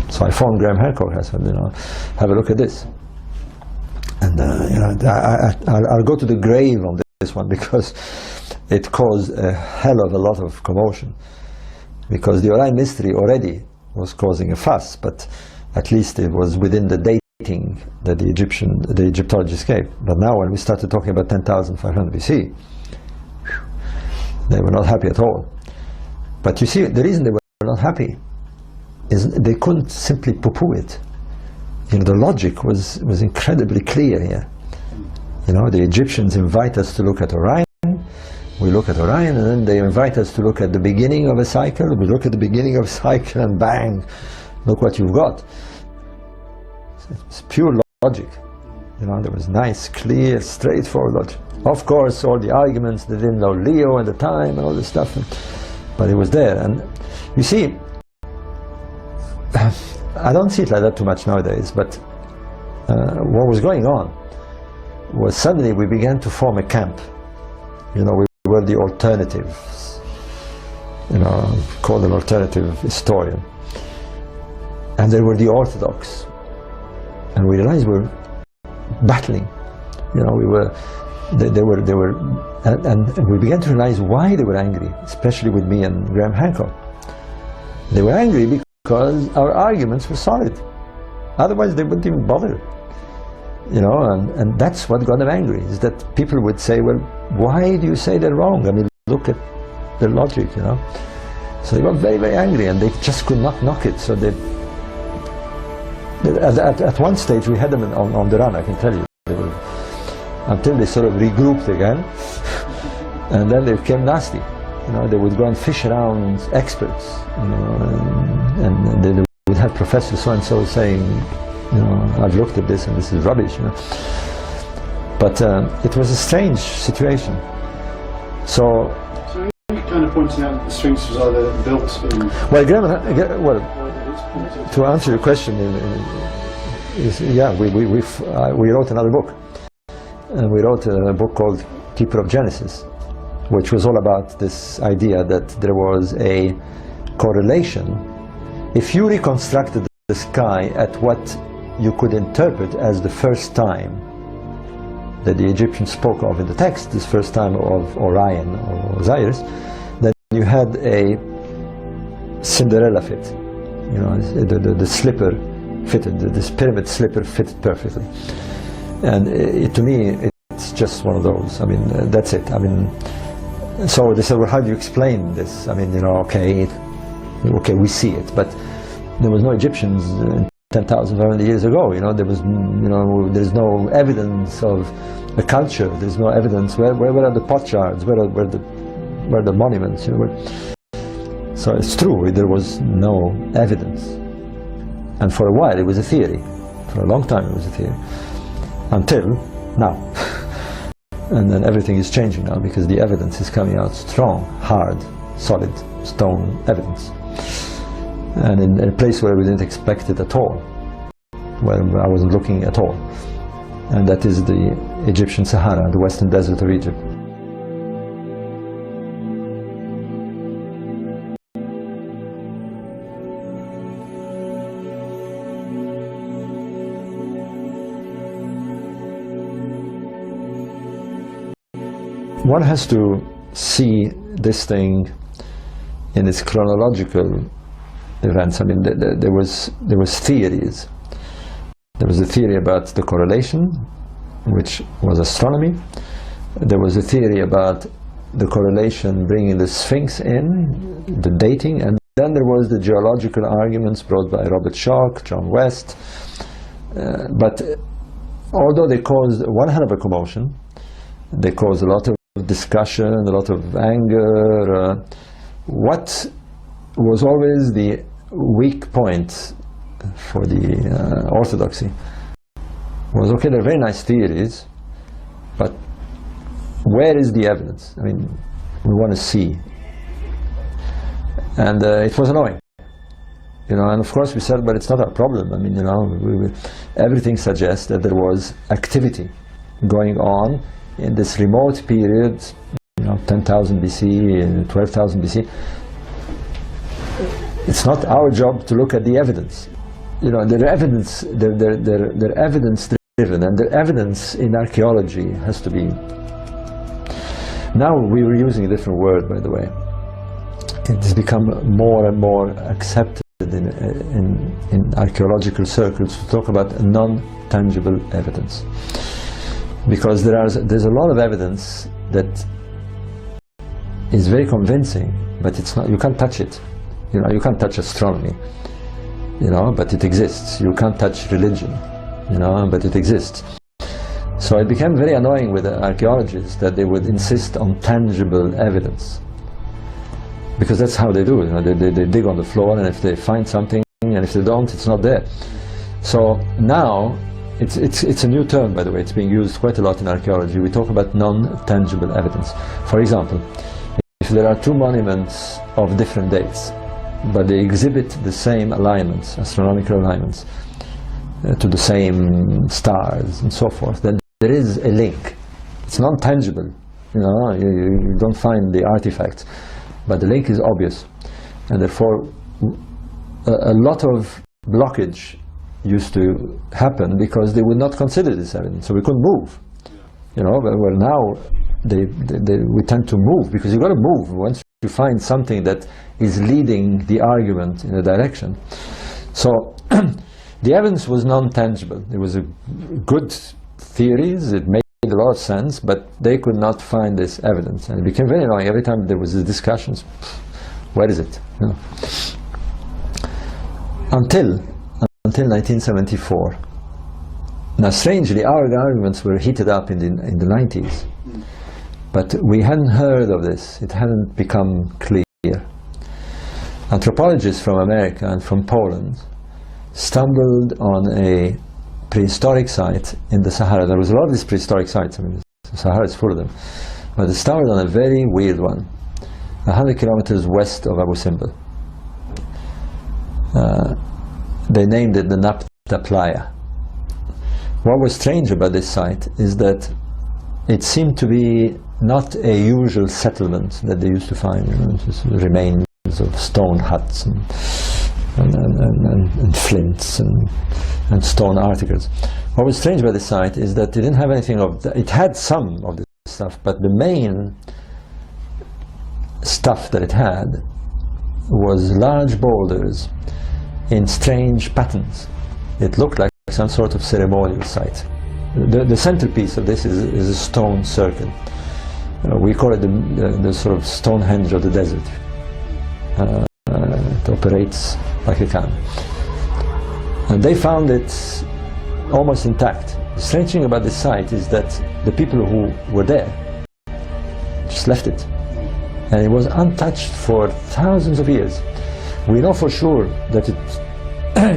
So I phoned Graham Hancock. I said, you know, have a look at this. And you know, I'll go to the grave on this one, because it caused a hell of a lot of commotion. Because the Orion mystery already was causing a fuss, but at least it was within the dating that the Egyptologists gave. But now, when we started talking about 10,500 BC, they were not happy at all. But you see, the reason they were not happy is they couldn't simply poo-poo it. You know, the logic was incredibly clear here. You know, the Egyptians invite us to look at Orion, we look at Orion, and then they invite us to look at the beginning of a cycle, we look at the beginning of a cycle, and bang, look what you've got. It's pure logic. You know, there was nice, clear, straightforward logic. Of course, all the arguments, they didn't know Leo at the time and all this stuff, but it was there. And you see, I don't see it like that too much nowadays, but what was going on was suddenly we began to form a camp. You know, we were the alternatives, you know, called an alternative historian. And they were the orthodox. And we realized we were battling. You know, they were, and we began to realize why they were angry, especially with me and Graham Hancock. They were angry because our arguments were solid. Otherwise they wouldn't even bother. You know, and that's what got them angry, is that people would say, well, why do you say they're wrong? I mean, look at the logic, you know. So they got very, very angry, and they just could not knock it. So at one stage we had them on the run, I can tell you. Until they sort of regrouped again, and then they became nasty. You know, they would go and fish around experts, you know, and they would have Professor so-and-so saying, you know, I've looked at this and this is rubbish, you know. But it was a strange situation. So you're kind of pointing out that the Sphinx was either built in... Well, to answer your question, yeah, we wrote another book. And we wrote a book called Keeper of Genesis, which was all about this idea that there was a correlation. If you reconstructed the sky at what you could interpret as the first time that the Egyptians spoke of in the text, this first time of Orion or Osiris, then you had a Cinderella fit. You know, the slipper fitted, this pyramid slipper fitted perfectly. And to me, it's just one of those. I mean, that's it. I mean, so they said, well, how do you explain this? I mean, you know, okay, we see it, but there was no Egyptians 10,500 years ago. You know, there was, you know, there's no evidence of a culture. There's no evidence. Where are the potsherds? Where are the monuments? You know, so it's true. There was no evidence, and for a while it was a theory. For a long time it was a theory. Until now. And then everything is changing now because the evidence is coming out strong, hard, solid, stone evidence. And in a place where we didn't expect it at all, where I wasn't looking at all. And that is the Egyptian Sahara, the western desert of Egypt. One has to see this thing in its chronological events. I mean, there was theories. There was a theory about the correlation, which was astronomy. There was a theory about the correlation bringing the Sphinx in, the dating, and then there was the geological arguments brought by Robert Schoch, John West. But although they caused one hell of a commotion, they caused a lot of discussion, a lot of anger. What was always the weak point for the orthodoxy was, okay, they're very nice theories, but where is the evidence? I mean, we want to see. And it was annoying. You know, and of course we said, but it's not our problem. I mean, you know, everything suggests that there was activity going on in this remote period, you know, 10,000 BC, 12,000 BC. It's not our job to look at the evidence. You know, they're evidence driven, and the evidence in archaeology has to be. Now we were using a different word, by the way. It has become more and more accepted in archaeological circles to talk about non-tangible evidence. Because there's a lot of evidence that is very convincing, but it's not, you can't touch it. You know, you can't touch astronomy, you know, but it exists. You can't touch religion, you know, but it exists. So it became very annoying with the archaeologists that they would insist on tangible evidence. Because that's how they do it. You know, they dig on the floor, and if they find something, and if they don't, it's not there. So now, it's a new term, by the way. It's being used quite a lot in archaeology. We talk about non-tangible evidence. For example, if there are two monuments of different dates, but they exhibit the same alignments, astronomical alignments, to the same stars and so forth, then there is a link. It's non-tangible. You know, you don't find the artifacts, but the link is obvious, and therefore a lot of blockage used to happen because they would not consider this evidence, so we couldn't move. You know, where now we tend to move, because you've got to move once you find something that is leading the argument in a direction. So the evidence was non-tangible. It was a good theories, it made a lot of sense, but they could not find this evidence, and it became very annoying. Every time there was these discussions, where is it? You know? Until 1974. Now, strangely, our arguments were heated up in the 90s, but we hadn't heard of this. It hadn't become clear. Anthropologists from America and from Poland stumbled on a prehistoric site in the Sahara. There was a lot of these prehistoric sites. I mean, the Sahara is full of them. But they stumbled on a very weird one, 100 kilometers west of Abu Simbel. They named it the Napta Playa. What was strange about this site is that it seemed to be not a usual settlement that they used to find, you know, just remains of stone huts and flints and stone articles. What was strange about this site is that it didn't have anything of it had some of this stuff, but the main stuff that it had was large boulders in strange patterns. It looked like some sort of ceremonial site. The centerpiece of this is a stone circle. We call it the sort of Stonehenge of the desert. It operates like a can. And they found it almost intact. The strange thing about this site is that the people who were there just left it. And it was untouched for thousands of years. We know for sure that it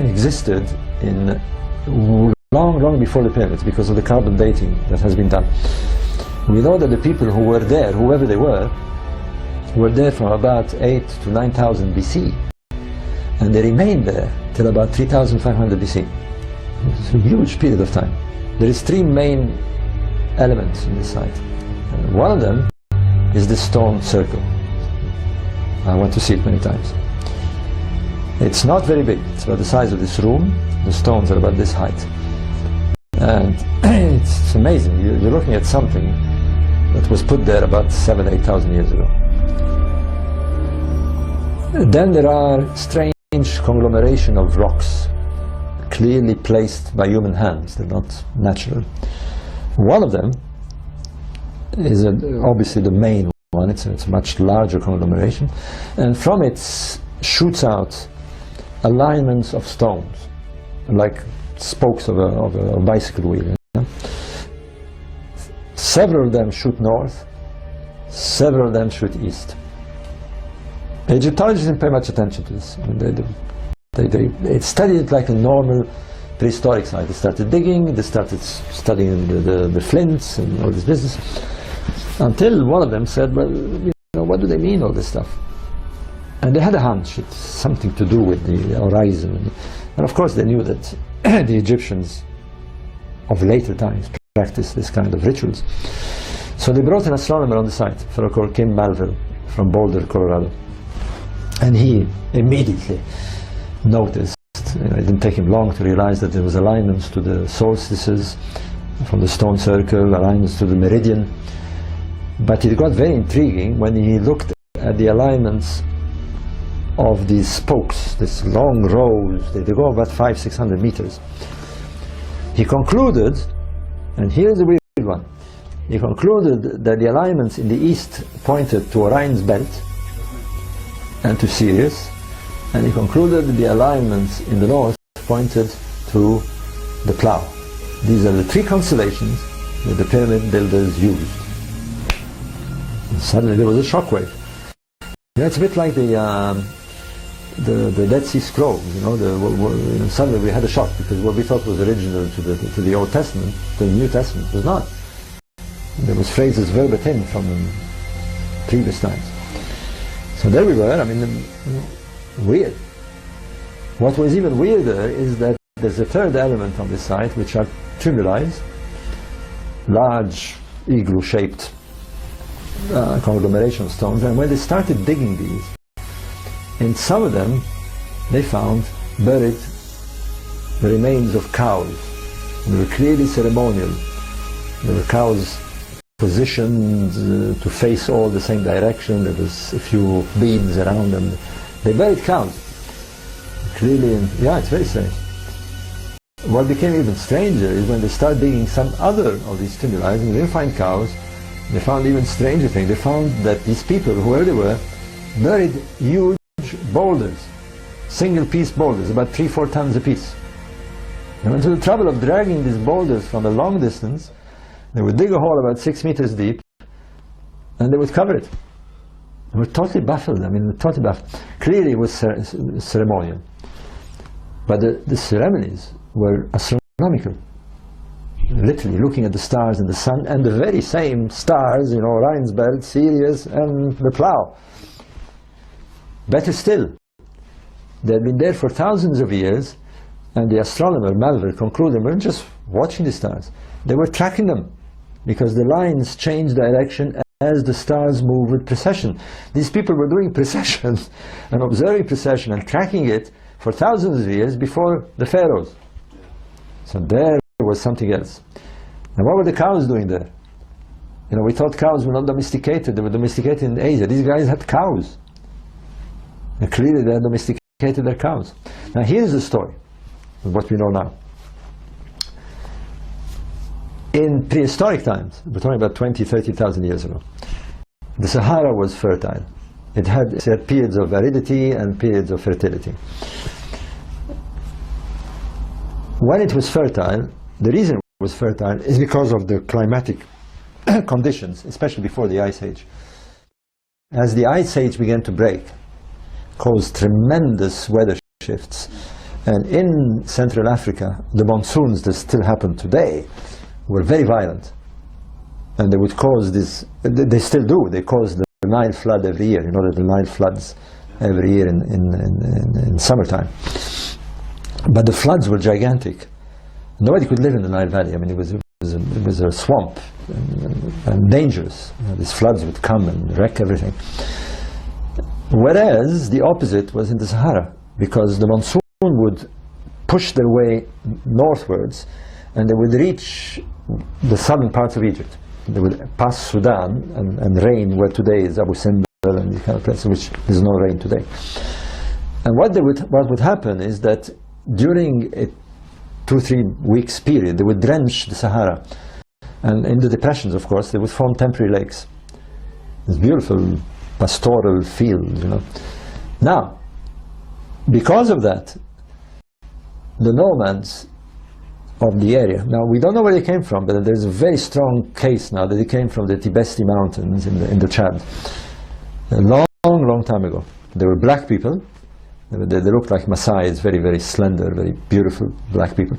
existed in long before the pyramids because of the carbon dating that has been done. We know that the people who were there, whoever they were there from about 8 to 9,000 BC. And they remained there till about 3,500 BC. It's a huge period of time. There is three main elements in this site. And one of them is this stone circle. I want to see it many times. It's not very big. It's about the size of this room. The stones are about this height. And it's amazing. You're looking at something that was put there about 7,000 to 8,000 years ago. Then there are strange conglomeration of rocks, clearly placed by human hands. They're not natural. One of them is obviously the main one. It's a much larger conglomeration, and from it shoots out alignments of stones, like spokes of a bicycle wheel. Yeah? Several of them shoot north, several of them shoot east. Egyptologists didn't pay much attention to this. I mean, they studied it like a normal prehistoric site. They started digging, they started studying the flints and all this business, until one of them said, well, you know, what do they mean, all this stuff? And they had a hunch, it's something to do with the horizon. And of course they knew that the Egyptians of later times practiced this kind of rituals. So they brought an astronomer on the site, a fellow called Kim Malville from Boulder, Colorado. And he immediately noticed, you know, it didn't take him long to realize that there was alignments to the solstices from the stone circle, alignments to the meridian. But it got very intriguing when he looked at the alignments of these spokes, these long rows. They go about 500-600 meters. He concluded, and here's the weird one, he concluded that the alignments in the east pointed to Orion's belt and to Sirius, and he concluded that the alignments in the north pointed to the Plough. These are the three constellations that the pyramid builders used. And suddenly there was a shockwave. You know, it's a bit like the Dead Sea Scrolls. You know, suddenly we had a shock because what we thought was original to the Old Testament, to the New Testament, was not. There was phrases verbatim from previous times. So there we were. I mean, weird. What was even weirder is that there's a third element on this site, which are tumuli, large igloo-shaped conglomeration stones. And when they started digging these, in some of them, they found buried the remains of cows. They were clearly ceremonial. There were cows positioned to face all the same direction. There was a few beads around them. They buried cows. Clearly, yeah, it's very strange. What became even stranger is when they started digging some other of these tumuli, and they didn't find cows. They found even stranger thing. They found that these people, whoever they were, buried huge boulders, single-piece boulders, about 3-4 tons apiece. They went to the trouble of dragging these boulders from a long distance. They would dig a hole about 6 meters deep, and they would cover it. They were totally baffled. I mean, totally baffled. Clearly, it was ceremonial, but the ceremonies were astronomical. Literally looking at the stars and the sun, and the very same stars, you know, Orion's belt, Sirius, and the Plough. Better still, they had been there for thousands of years, and the astronomer Malver concluded they weren't just watching the stars, they were tracking them, because the lines changed direction as the stars move with precession. These people were doing precession and observing precession and tracking it for thousands of years before the pharaohs. So there was something else. And what were the cows doing there? You know, we thought cows were not domesticated. They were domesticated in Asia. These guys had cows. And clearly they had domesticated their cows. Now here's the story of what we know now. In prehistoric times, we're talking about 20, 30,000 years ago, the Sahara was fertile. It had periods of aridity and periods of fertility. When it was fertile, the reason it was fertile is because of the climatic conditions, especially before the Ice Age. As the Ice Age began to break, caused tremendous weather shifts, and in Central Africa, the monsoons that still happen today were very violent, and they would cause this, they still do, they cause the Nile flood every year. You know that the Nile floods every year in summertime. But the floods were gigantic. Nobody could live in the Nile Valley. I mean, it was a swamp and dangerous. You know, these floods would come and wreck everything. Whereas the opposite was in the Sahara, because the monsoon would push their way northwards, and they would reach the southern parts of Egypt. They would pass Sudan and rain where today is Abu Simbel and these kind of places, which there's no rain today. And what would happen is that during a 2-3 weeks period, they would drench the Sahara. And in the depressions, of course, they would form temporary lakes. It's beautiful pastoral fields, you know. Now, because of that, the nomads of the area, now we don't know where they came from, but there's a very strong case now that they came from the Tibesti Mountains in the Chad. A long time ago. They were black people. They looked like Maasais, very, very slender, very beautiful black people.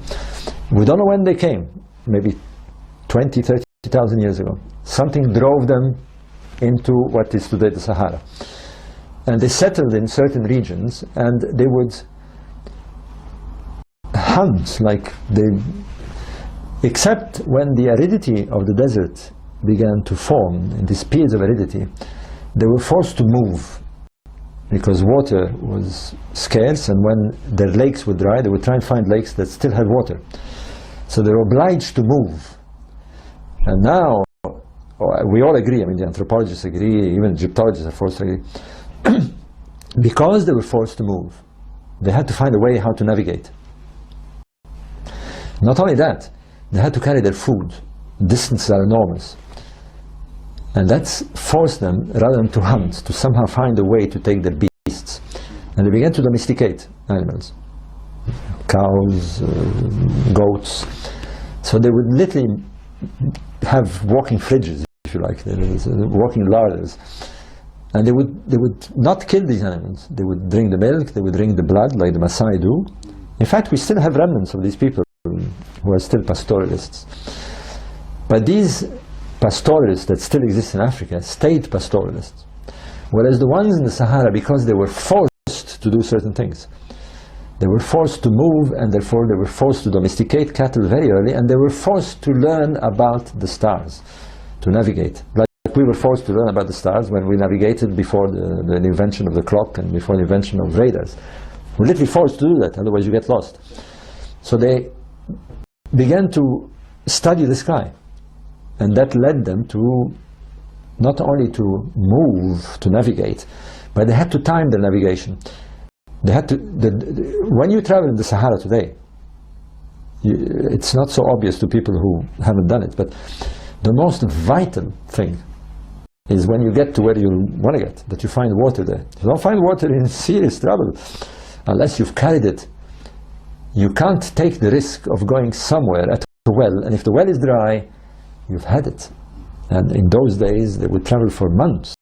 We don't know when they came, maybe 20, 30,000 years ago. Something drove them into what is today the Sahara. And they settled in certain regions, and they would hunt like they, except when the aridity of the desert began to form, in these periods of aridity, they were forced to move because water was scarce, and when their lakes would dry, they would try and find lakes that still had water. So they were obliged to move. And now, we all agree, I mean the anthropologists agree, even Egyptologists are forced to agree, because they were forced to move, they had to find a way how to navigate. Not only that, they had to carry their food. Distances are enormous. And that's forced them, rather than to hunt, to somehow find a way to take their beasts. And they began to domesticate animals. Cows, goats. So they would literally have walking fridges, if you like, walking larders. And they would not kill these animals. They would drink the milk, they would drink the blood, like the Maasai do. In fact, we still have remnants of these people who are still pastoralists. But these pastoralists that still exist in Africa stayed pastoralists. Whereas the ones in the Sahara, because they were forced to do certain things, they were forced to move, and therefore they were forced to domesticate cattle very early, and they were forced to learn about the stars, to navigate. Like we were forced to learn about the stars when we navigated before the invention of the clock and before the invention of radars. We're literally forced to do that, otherwise you get lost. So they began to study the sky, and that led them to not only to move, to navigate, but they had to time their navigation. They had to, when you travel in the Sahara today, it's not so obvious to people who haven't done it, but the most vital thing is when you get to where you want to get, that you find water there. If you don't find water, in serious trouble, unless you've carried it. You can't take the risk of going somewhere at a well, and if the well is dry, you've had it. And in those days, they would travel for months